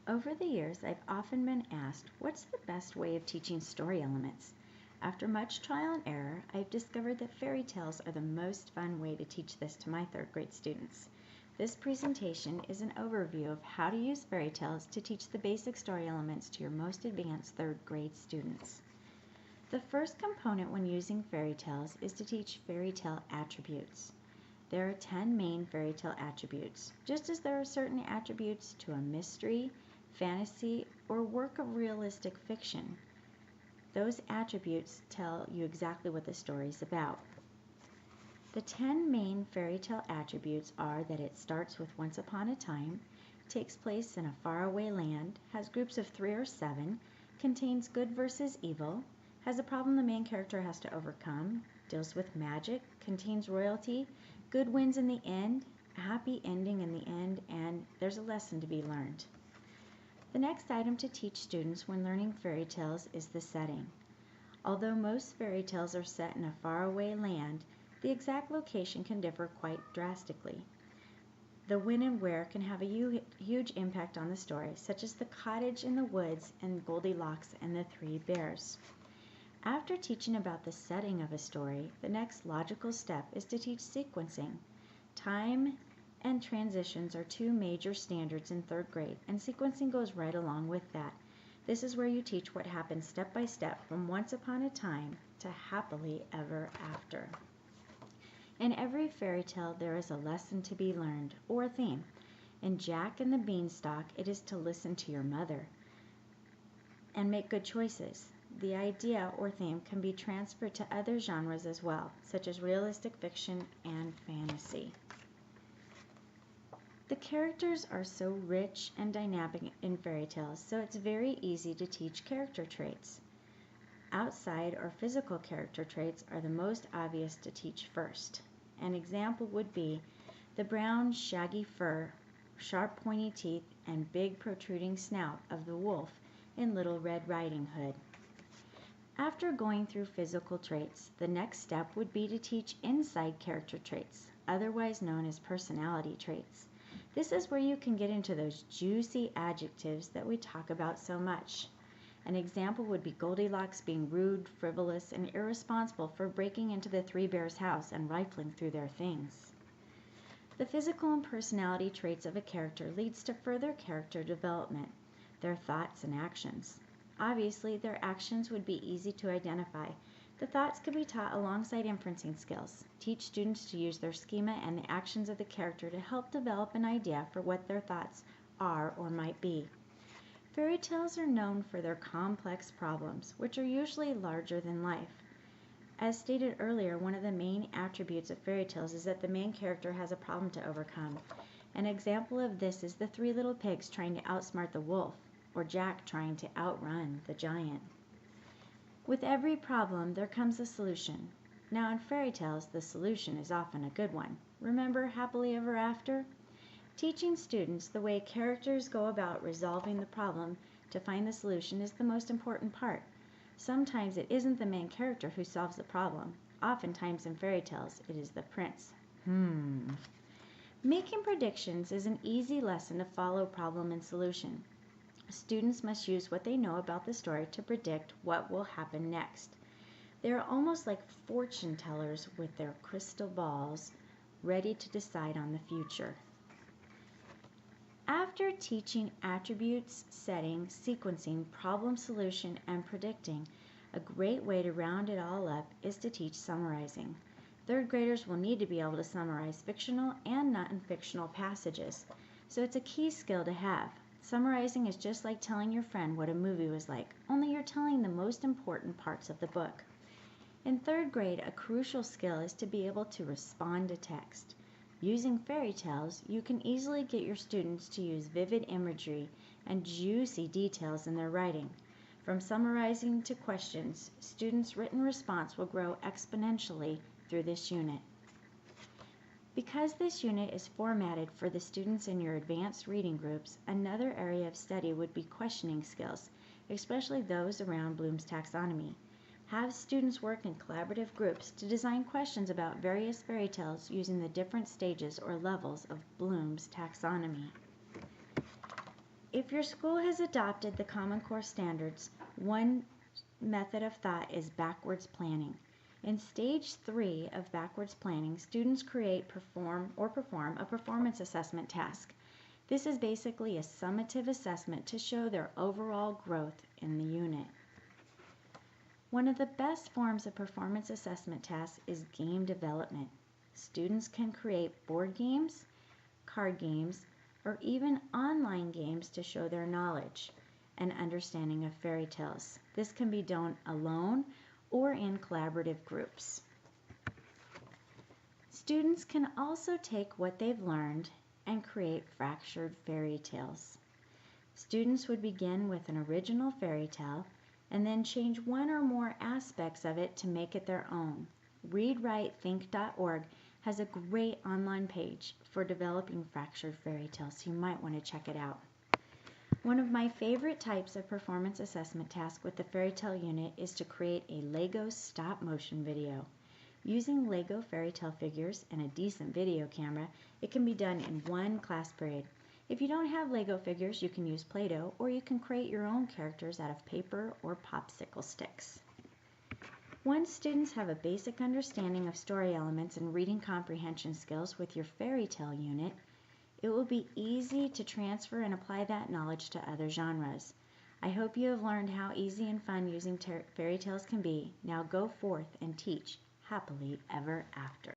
Over the years, I've often been asked, what's the best way of teaching story elements? After much trial and error, I've discovered that fairy tales are the most fun way to teach this to my third grade students. This presentation is an overview of how to use fairy tales to teach the basic story elements to your most advanced third grade students. The first component when using fairy tales is to teach fairy tale attributes. There are 10 main fairy tale attributes, just as there are certain attributes to a mystery, fantasy, or work of realistic fiction. Those attributes tell you exactly what the story is about. The 10 main fairy tale attributes are that it starts with once upon a time, takes place in a faraway land, has groups of 3 or 7, contains good versus evil, has a problem the main character has to overcome, deals with magic, contains royalty, good wins in the end, a happy ending in the end, and there's a lesson to be learned. The next item to teach students when learning fairy tales is the setting. Although most fairy tales are set in a faraway land, the exact location can differ quite drastically. The when and where can have a huge impact on the story, such as the cottage in the woods and Goldilocks and the 3 bears. After teaching about the setting of a story, the next logical step is to teach sequencing. Time and transitions are 2 major standards in 3rd grade, and sequencing goes right along with that. This is where you teach what happens step by step from once upon a time to happily ever after. In every fairy tale, there is a lesson to be learned, or a theme. In Jack and the Beanstalk, it is to listen to your mother and make good choices. The idea or theme can be transferred to other genres as well, such as realistic fiction and fantasy. The characters are so rich and dynamic in fairy tales, so it's very easy to teach character traits. Outside or physical character traits are the most obvious to teach first. An example would be the brown, shaggy fur, sharp pointy teeth, and big protruding snout of the wolf in Little Red Riding Hood. After going through physical traits, the next step would be to teach inside character traits, otherwise known as personality traits. This is where you can get into those juicy adjectives that we talk about so much. An example would be Goldilocks being rude, frivolous, and irresponsible for breaking into the 3 bears' house and rifling through their things. The physical and personality traits of a character leads to further character development, their thoughts and actions. Obviously, their actions would be easy to identify. The thoughts can be taught alongside inferencing skills. Teach students to use their schema and the actions of the character to help develop an idea for what their thoughts are or might be. Fairy tales are known for their complex problems, which are usually larger than life. As stated earlier, one of the main attributes of fairy tales is that the main character has a problem to overcome. An example of this is the 3 little pigs trying to outsmart the wolf, or Jack trying to outrun the giant. With every problem, there comes a solution. Now in fairy tales, the solution is often a good one. Remember happily ever after? Teaching students the way characters go about resolving the problem to find the solution is the most important part. Sometimes it isn't the main character who solves the problem. Oftentimes in fairy tales, it is the prince. Making predictions is an easy lesson to follow problem and solution. Students must use what they know about the story to predict what will happen next. They are almost like fortune tellers with their crystal balls, ready to decide on the future. After teaching attributes, setting, sequencing, problem solution, and predicting, a great way to round it all up is to teach summarizing. Third graders will need to be able to summarize fictional and non-fictional passages, so it's a key skill to have. Summarizing is just like telling your friend what a movie was like, only you're telling the most important parts of the book. In 3rd grade, a crucial skill is to be able to respond to text. Using fairy tales, you can easily get your students to use vivid imagery and juicy details in their writing. From summarizing to questions, students' written response will grow exponentially through this unit. Because this unit is formatted for the students in your advanced reading groups, another area of study would be questioning skills, especially those around Bloom's taxonomy. Have students work in collaborative groups to design questions about various fairy tales using the different stages or levels of Bloom's taxonomy. If your school has adopted the Common Core standards, one method of thought is backwards planning. In stage 3 of backwards planning, students perform a performance assessment task. This is basically a summative assessment to show their overall growth in the unit. One of the best forms of performance assessment tasks is game development. Students can create board games, card games, or even online games to show their knowledge and understanding of fairy tales. This can be done alone or in collaborative groups. Students can also take what they've learned and create fractured fairy tales. Students would begin with an original fairy tale and then change one or more aspects of it to make it their own. ReadWriteThink.org has a great online page for developing fractured fairy tales, so you might want to check it out. One of my favorite types of performance assessment task with the fairy tale unit is to create a Lego stop motion video. Using Lego fairy tale figures and a decent video camera, it can be done in one class period. If you don't have Lego figures, you can use Play-Doh, or you can create your own characters out of paper or popsicle sticks. Once students have a basic understanding of story elements and reading comprehension skills with your fairy tale unit, it will be easy to transfer and apply that knowledge to other genres. I hope you have learned how easy and fun using fairy tales can be. Now go forth and teach happily ever after.